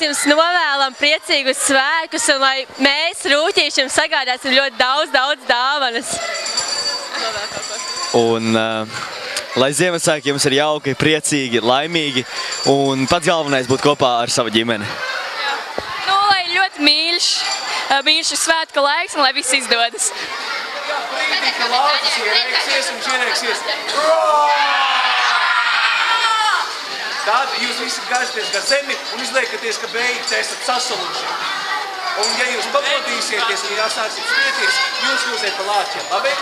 jums novēlam priecīgus svētkus un lai mēs, rūķīši, jums sagādāsim ļoti daudz dāvanas. Un lai Ziemassvētki jums ir jauki, priecīgi, laimīgi un pats galvenais būt kopā ar savu ģimeni. Nu, lai ļoti mīļš svētku laiks un lai viss izdodas. Brīdī, ka laukas ierēksies un ierēksies. Tad jūs visi gāžaties gar zemi un izliekaties, ka beigts esat sasaluši. Un ja jūs pamodīsieties un jāsāksiet skrieties, jūs kļūsiet pa lāčiem, labi?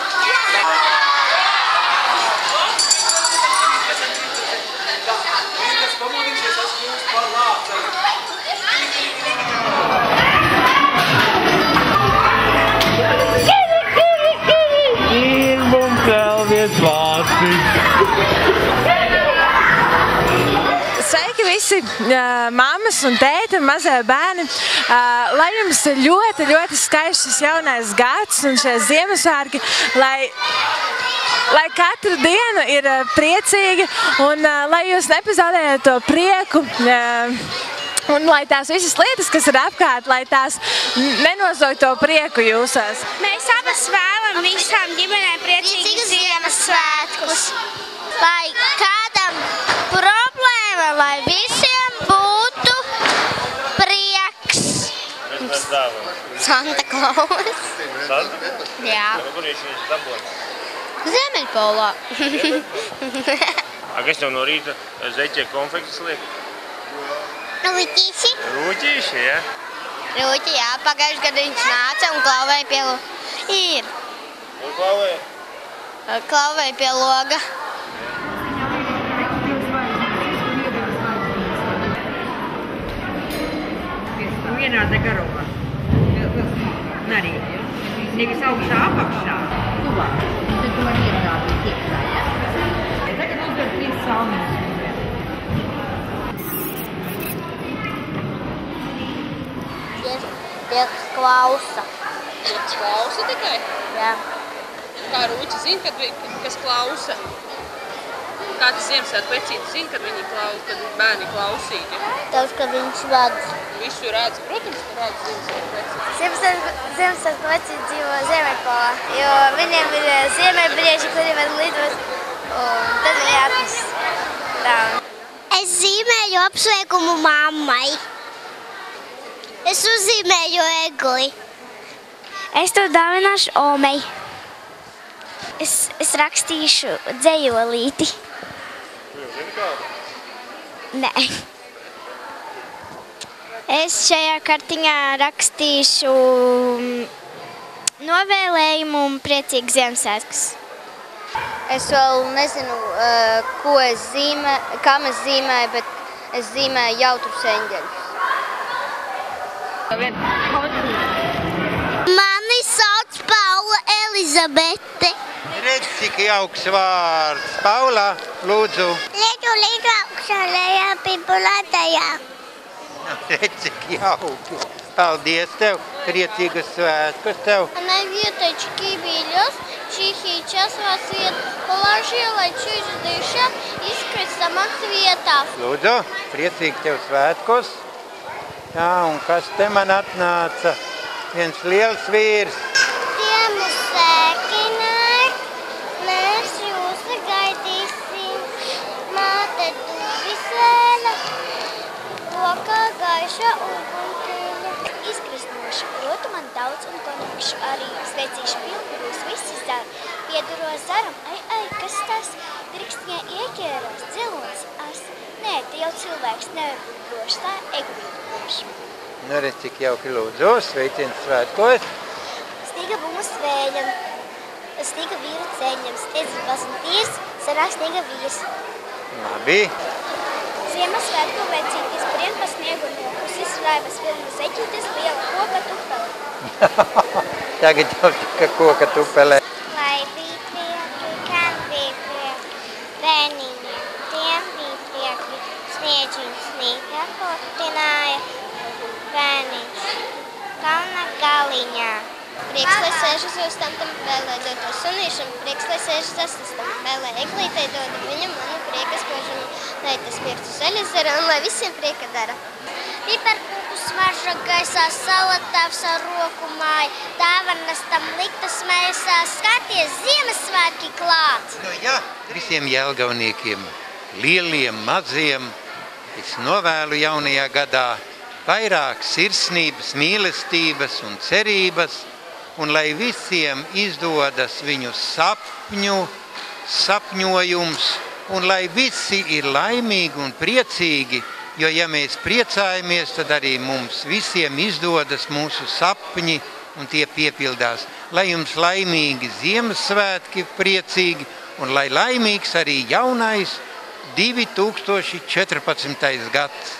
Kas pamodīsies, tas kļūst par lācēm. Ir mums vēl viens vārds. Sveiki visi mammas un tēti un mazie bērni. Lai jums ir ļoti skaists šis jaunais gads un šie Ziemassvētki, lai katru dienu ir priecīgi un lai jūs nepazaudējat to prieku. Un lai tās visas lietas, kas ir apkārt, lai tās nenozog to prieku jūsos. Mēs abas vēlam visām ģimenēm priecīgus Ziemassvētkus. Lai kādam problēma, lai visiem būtu prieks. Kas dāvana? Santa Klaus. Santa? Jā. Kur viņš dabūna? Ziemeļpolā. Kas tev no rīta zeķie konfektes liek? Rūķīši. Rūķīši, ja? Rūķi, jā. Pagājuši gadu viņš nāca un klauvēja pie loga. Un klauvēja? Klauvēja pie loga. Vienāda garumā. Arī. Nevis augstā apakšā. Tuvāk. Tad tu man ierādīt iekšā, ja? Tagad uzdod 5 salmiņas. Prieks klausa. Prieks klausa tikai? Jā. Kā rūķi zina, kas klausa? Kā tas Ziemassvētku vecītis zina, kad bērni klausīgi? Tavs, ka viņš redz. Visu redz, protams, ka redz Ziemassvētku vecītis. Ziemassvētku vecītis dzīvo Ziemeļpolā, jo viņiem ir ziemeļbrieži, kuri var lidot, un tad viņi atnes. Es zīmēju apsveikumu mammai. Es uzzīmēju egli. Es to dāvināšu Omei. Es rakstīšu dzejolīti. Nē. Es šajā kartiņā rakstīšu novēlējumu un priecīgu Ziemassvētkus. Es vēl nezinu, kam es zīmēju, bet es zīmēju jautrus eņģeļus. Mani sauc Paula Elizabete. Redz, cik jauks vārds. Paula, lūdzu. Līdzu augšā lejā pipulātajā. Redz, cik jauki. Paldies tev. Priecīgus svētkus tev. Она веточки белёс, чихи-час во свет. Положила чуть дыша, искры самоцветов. Lūdzu, priecīgi tev svētkus. Jā, un kas te man atnāca? Viens liels vīrs. Tie mūs sveikināt, mēs jūs gaidīsim. Māte tu visvēla, lokā gaiša ugunkīļa. Izkristnoši protu man daudz un konakšu arī. Sveicīšu pilnvarūs visi zari. Pieduros zaram, ai, kas tas? Drikstiņā ieķērās, dzilonis as. Nē, te jau cilvēks nevar būt drošs, tā eglītu droši. Nu, redz, cik jauki lūdzu. Sveicins svētkos. Sniega būmu svēļam, sniega vīru ceļam, steidzis baznītis, sanāk sniega vīrs. Labi. Ziemassvētku vecītis brien pa sniegu nokusis, laivas vilnu zeķītis, liela koka tupele. Tagad jau tika koka tupele. Lai bija prieki, kam bija prieki, bērniņiem, tiem bija prieki, sniedziņš sniegā kotināja, bērniņš kalna galiņā. Prieks, lai sēžas uz tam vēlē doto sunīšam, prieks, lai sēžas asistam vēlē eglītei dodu viņam manu priekas požumu, lai tas pirktu zaļa zara un lai visiem prieka dara. piparkūku smarža gaisā, salatavs ar roku māju, dāvanas tam liktas mēsās, skaties, Ziemassvētki klāt. Jā, visiem jelgavniekiem, lieliem, maziem, es novēlu jaunajā gadā vairāk sirsnības, mīlestības un cerības, un lai visiem izdodas viņu sapņojums, un lai visi ir laimīgi un priecīgi, jo ja mēs priecājamies, tad arī mums visiem izdodas mūsu sapņi un tie piepildās. Lai jums laimīgi Ziemassvētki, priecīgi, un lai laimīgs arī jaunais 2014. gads.